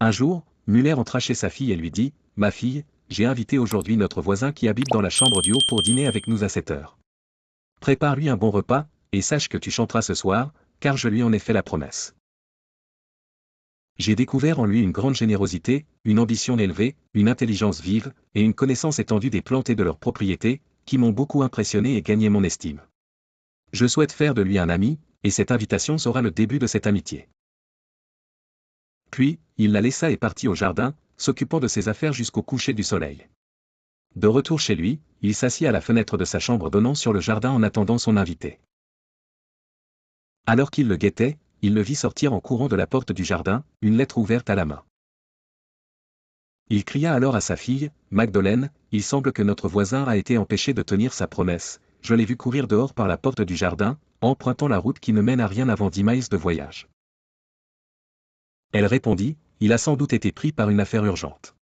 Un jour, Muller entra chez sa fille et lui dit, « Ma fille, j'ai invité aujourd'hui notre voisin qui habite dans la chambre du haut pour dîner avec nous à 7 heures. Prépare-lui un bon repas, et sache que tu chanteras ce soir, car je lui en ai fait la promesse. J'ai découvert en lui une grande générosité, une ambition élevée, une intelligence vive, et une connaissance étendue des plantes et de leurs propriétés, qui m'ont beaucoup impressionné et gagné mon estime. Je souhaite faire de lui un ami, et cette invitation sera le début de cette amitié. » Puis, il la laissa et partit au jardin, s'occupant de ses affaires jusqu'au coucher du soleil. De retour chez lui, il s'assit à la fenêtre de sa chambre donnant sur le jardin en attendant son invité. Alors qu'il le guettait, il le vit sortir en courant de la porte du jardin, une lettre ouverte à la main. Il cria alors à sa fille, « Magdeleine, il semble que notre voisin a été empêché de tenir sa promesse, je l'ai vu courir dehors par la porte du jardin, empruntant la route qui ne mène à rien avant 10 miles de voyage. » Elle répondit, « Il a sans doute été pris par une affaire urgente.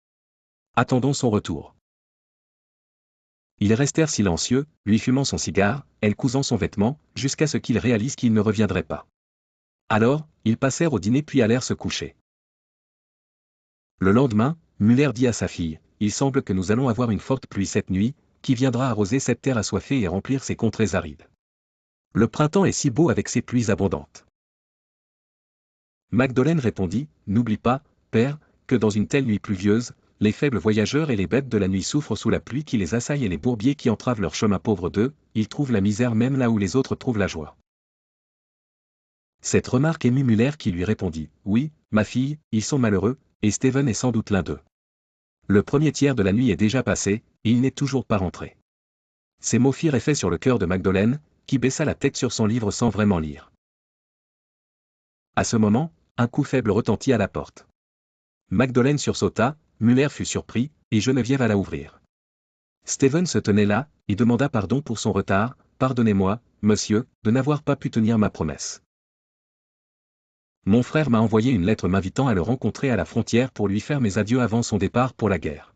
Attendons son retour. » Ils restèrent silencieux, lui fumant son cigare, elle cousant son vêtement, jusqu'à ce qu'il réalise qu'il ne reviendrait pas. Alors, ils passèrent au dîner puis allèrent se coucher. Le lendemain, Muller dit à sa fille, « Il semble que nous allons avoir une forte pluie cette nuit, qui viendra arroser cette terre assoiffée et remplir ces contrées arides. Le printemps est si beau avec ses pluies abondantes. » Magdeleine répondit, « N'oublie pas, père, que dans une telle nuit pluvieuse, les faibles voyageurs et les bêtes de la nuit souffrent sous la pluie qui les assaille et les bourbiers qui entravent leur chemin pauvres d'eux, ils trouvent la misère même là où les autres trouvent la joie. » Cette remarque émut Muller qui lui répondit, « Oui, ma fille, ils sont malheureux, et Steven est sans doute l'un d'eux. Le premier tiers de la nuit est déjà passé, et il n'est toujours pas rentré. » Ces mots firent effet sur le cœur de Magdeleine, qui baissa la tête sur son livre sans vraiment lire. À ce moment, un coup faible retentit à la porte. Magdeleine sursauta, Muller fut surpris, et Geneviève alla ouvrir. Steven se tenait là, et demanda pardon pour son retard, « Pardonnez-moi, monsieur, de n'avoir pas pu tenir ma promesse. Mon frère m'a envoyé une lettre m'invitant à le rencontrer à la frontière pour lui faire mes adieux avant son départ pour la guerre.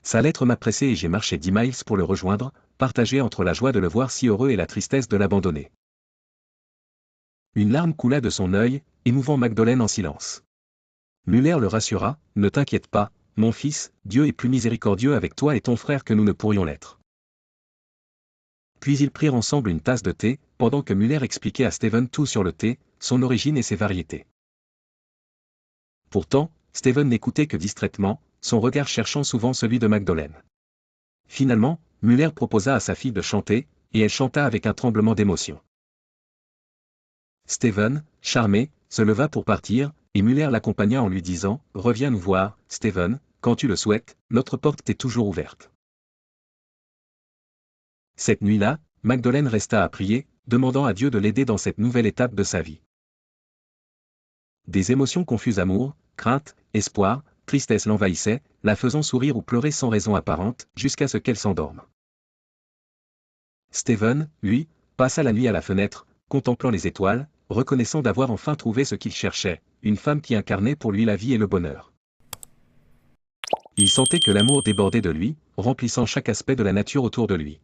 Sa lettre m'a pressé et j'ai marché 10 miles pour le rejoindre, partagé entre la joie de le voir si heureux et la tristesse de l'abandonner. » Une larme coula de son œil, émouvant Magdeleine en silence. Muller le rassura, « Ne t'inquiète pas, mon fils, Dieu est plus miséricordieux avec toi et ton frère que nous ne pourrions l'être. » Puis ils prirent ensemble une tasse de thé, pendant que Muller expliquait à Steven tout sur le thé, son origine et ses variétés. Pourtant, Steven n'écoutait que distraitement, son regard cherchant souvent celui de Magdeleine. Finalement, Muller proposa à sa fille de chanter, et elle chanta avec un tremblement d'émotion. Steven, charmé, se leva pour partir, et Muller l'accompagna en lui disant, « Reviens nous voir, Steven, quand tu le souhaites, notre porte t'est toujours ouverte. » Cette nuit-là, Magdeleine resta à prier, demandant à Dieu de l'aider dans cette nouvelle étape de sa vie. Des émotions confuses, amour, crainte, espoir, tristesse l'envahissaient, la faisant sourire ou pleurer sans raison apparente, jusqu'à ce qu'elle s'endorme. Steven, lui, passa la nuit à la fenêtre, contemplant les étoiles, reconnaissant d'avoir enfin trouvé ce qu'il cherchait, une femme qui incarnait pour lui la vie et le bonheur. Il sentait que l'amour débordait de lui, remplissant chaque aspect de la nature autour de lui.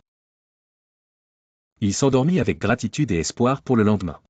Il s'endormit avec gratitude et espoir pour le lendemain.